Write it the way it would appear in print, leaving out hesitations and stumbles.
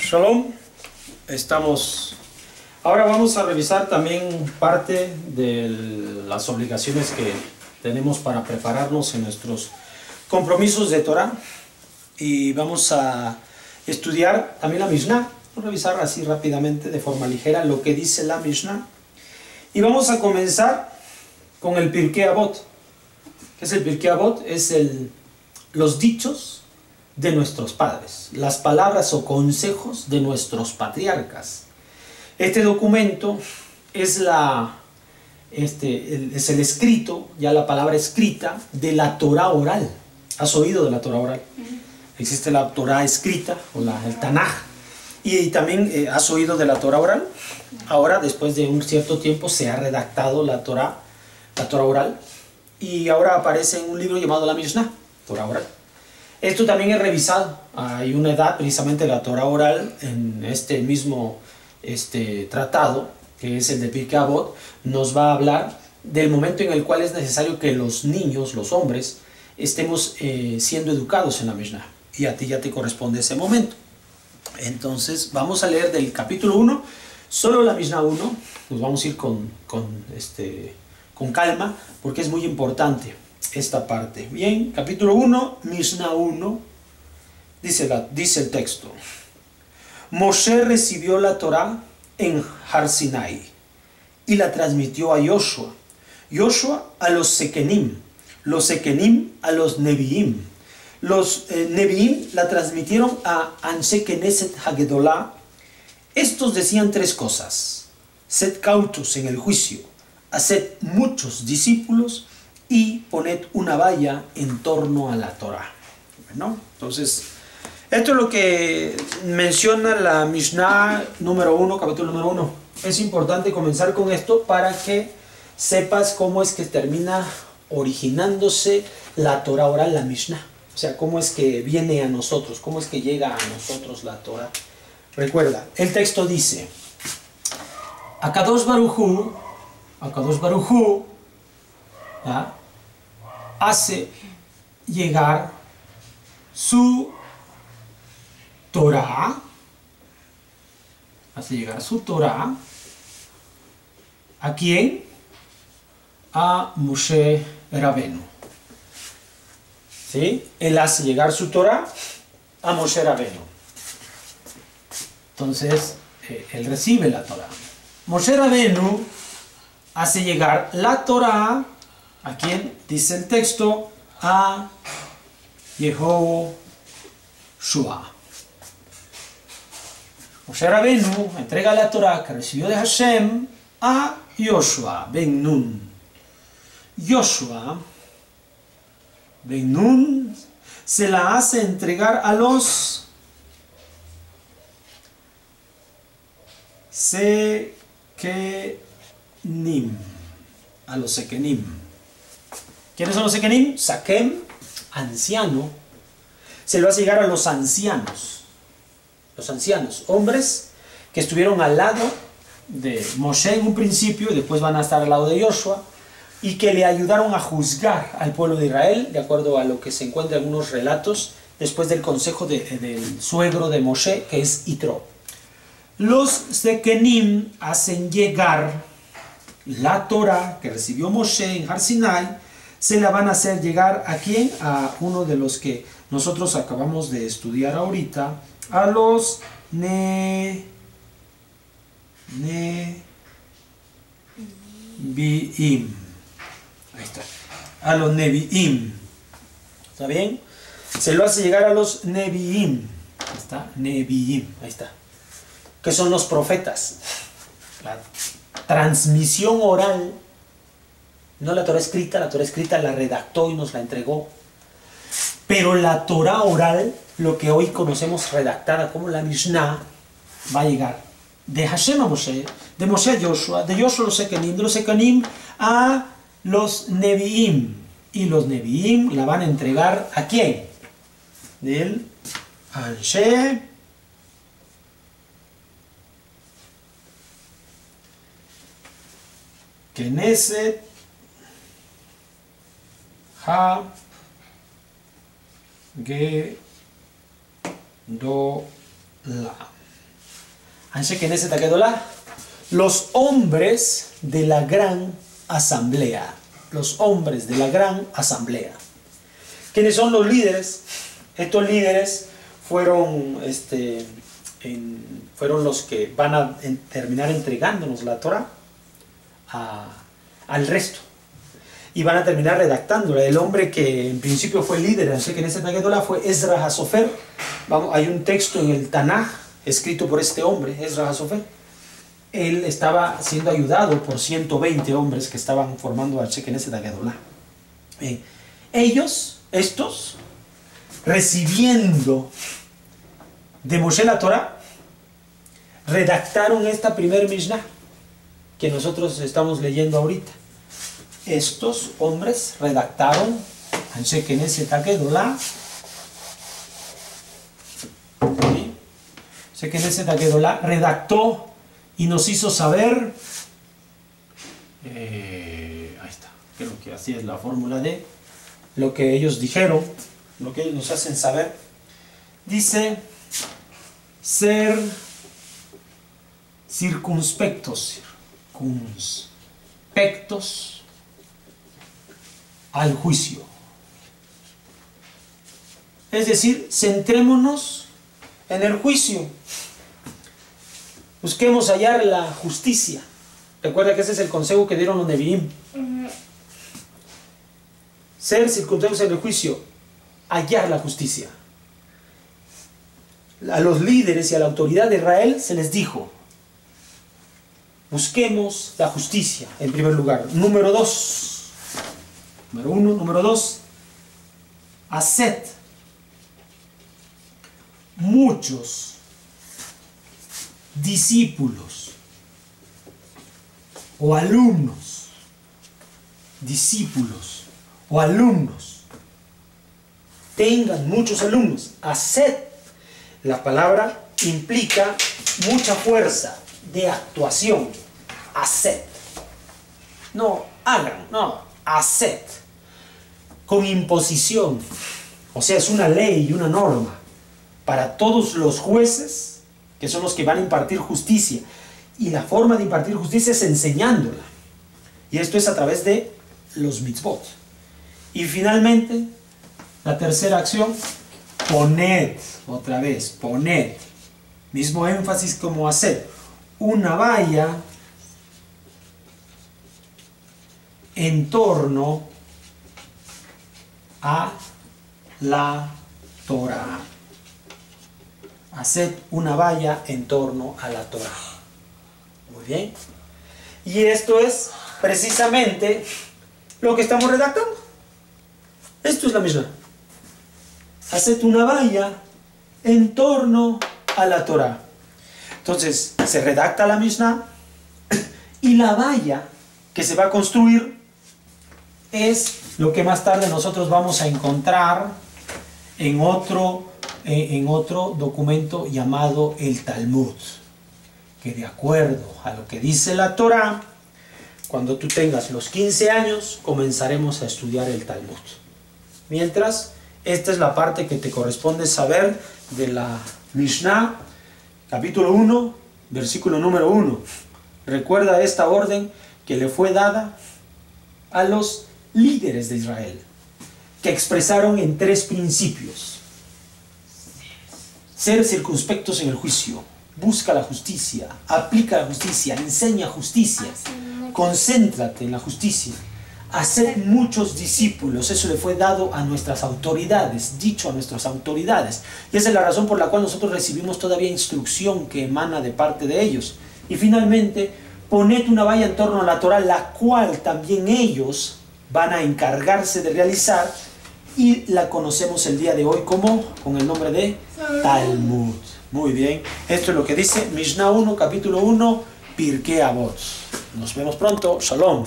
Shalom. Ahora vamos a revisar también parte de las obligaciones que tenemos para prepararnos en nuestros compromisos de Torah. Y vamos a estudiar también la Mishnah. Vamos a revisar así rápidamente, de forma ligera, lo que dice la Mishnah. Y vamos a comenzar con el Pirkei Avot. ¿Qué es el Pirkei Avot? Es los dichos de nuestros padres, las palabras o consejos de nuestros patriarcas. Este documento es es el escrito, ya la palabra escrita, de la Torah oral. ¿Has oído de la Torah oral? Existe la Torah escrita, o el Tanaj. Y también has oído de la Torah oral. Ahora, después de un cierto tiempo, se ha redactado la Torah oral. Y ahora aparece en un libro llamado la Mishnah, Torah oral. Esto también es revisado. Hay una edad, precisamente la Torah oral, en este mismo tratado, que es el de Pirkei Avot, nos va a hablar del momento en el cual es necesario que los niños, los hombres, estemos siendo educados en la Mishnah. Y a ti ya te corresponde ese momento. Entonces, vamos a leer del capítulo 1, solo la Mishnah 1. Nos vamos a ir con calma, porque es muy importante esta parte. Bien, capítulo 1, Mishnah 1, dice el texto. Moshe recibió la Torah en Har Sinai y la transmitió a Yoshua. Yoshua a los Sekenim, los Sekenim a los Neviim. Los Neviim la transmitieron a Anshe Knesset Hagedolá. Estos decían tres cosas: sed cautos en el juicio, haced muchos discípulos y poned una valla en torno a la Torah. Bueno, entonces, esto es lo que menciona la Mishnah número 1, capítulo número 1. Es importante comenzar con esto para que sepas cómo es que termina originándose la Torah oral, la Mishnah. O sea, cómo es que viene a nosotros, cómo es que llega a nosotros la Torah. Recuerda, el texto dice: Akadosh Baruj Hu hace llegar su Torah, ¿a quién? A Moshe Rabenu. ¿Sí? Él hace llegar su Torah a Moshe Rabenu. Entonces, él recibe la Torah. Moshe Rabenu hace llegar la Torah, ¿a quién? Dice el texto, a Yehoshua. Moshe Rabenu entrega la Torah que recibió de Hashem a Yoshua ben Nun. Yoshua ben Nun se la hace entregar a los Sekenim. A los Sekenim. ¿Quiénes son los Sekenim? Sakem, anciano. Se lo hace llegar a los ancianos. Los ancianos, hombres que estuvieron al lado de Moshe en un principio y después van a estar al lado de Yoshua, y que le ayudaron a juzgar al pueblo de Israel, de acuerdo a lo que se encuentra en algunos relatos, después del consejo del suegro de Moshe, que es Yitro. Los Sekenim hacen llegar la Torah que recibió Moshe en Har Sinai. Se la van a hacer llegar ¿a quién? A uno de los que nosotros acabamos de estudiar ahorita, a los Neviim. Ahí está. A los Neviim. ¿Está bien? Se lo hace llegar a los Neviim. Ahí está. Neviim. Ahí está. Que son los profetas. La transmisión oral. No la Torah escrita. La Torah escrita la redactó y nos la entregó. Pero la Torah oral, lo que hoy conocemos redactada como la Mishnah, va a llegar de Hashem a Moshe, de Moshe a Yoshua, de Yoshua a los Sekenim, de los Sekenim a los Neviim. Y los Neviim la van a entregar ¿a quién? Del Anshe Knesset Hagedolá. Anshe Knesset HaGedolah, los hombres de la gran asamblea. Los hombres de la gran asamblea. ¿Quiénes son los líderes? Estos líderes fueron, fueron los que van a terminar entregándonos la Torah al resto. Y van a terminar redactándola. El hombre que en principio fue líder en Knesset HaGedolah fue Ezra HaSofer. Hay un texto en el Tanaj escrito por este hombre, Ezra HaSofer. Él estaba siendo ayudado por 120 hombres que estaban formando a Knesset HaGedolah. Estos, recibiendo de Moshe la Torah, redactaron esta primer Mishnah que nosotros estamos leyendo ahorita. Estos hombres redactaron Anshe Knesset HaGedolah. Anshe Knesset HaGedolah redactó y nos hizo saber, ahí está, creo que así es la fórmula de lo que ellos dijeron, lo que ellos nos hacen saber. Dice, ser circunspectos al juicio. Es decir, centrémonos en el juicio. Busquemos hallar la justicia. Recuerda que ese es el consejo que dieron los Nevi'im. Ser circunspectos en el juicio, hallar la justicia. A los líderes y a la autoridad de Israel se les dijo, busquemos la justicia en primer lugar. Número 2, haced muchos discípulos o alumnos, tengan muchos alumnos. Haced, la palabra implica mucha fuerza de actuación. Haced, no hagan, no, haced, con imposición, o sea, es una ley y una norma para todos los jueces que son los que van a impartir justicia, y la forma de impartir justicia es enseñándola, y esto es a través de los mitzvot. Y finalmente, la tercera acción, poned, otra vez, poned, mismo énfasis como hacer, una valla en torno a la Torah. Haced una valla en torno a la Torah. Muy bien. Y esto es precisamente lo que estamos redactando. Esto es la Mishnah. Haced una valla en torno a la Torah. Entonces, se redacta la Mishnah y la valla que se va a construir es lo que más tarde nosotros vamos a encontrar en otro documento llamado el Talmud, que de acuerdo a lo que dice la Torah, cuando tú tengas los 15 años comenzaremos a estudiar el Talmud. Mientras, esta es la parte que te corresponde saber de la Mishnah, capítulo 1, versículo número 1. Recuerda esta orden que le fue dada a los líderes de Israel, que expresaron en 3 principios. Ser circunspectos en el juicio, busca la justicia, aplica la justicia, enseña justicia, concéntrate en la justicia, hacer muchos discípulos. Eso le fue dado a nuestras autoridades, dicho a nuestras autoridades, y esa es la razón por la cual nosotros recibimos todavía instrucción que emana de parte de ellos. Y finalmente, poned una valla en torno a la Torah, la cual también ellos van a encargarse de realizar, y la conocemos el día de hoy como con el nombre de Talmud. Muy bien, esto es lo que dice Mishnah 1, capítulo 1, Pirkei Avot. Nos vemos pronto. Shalom.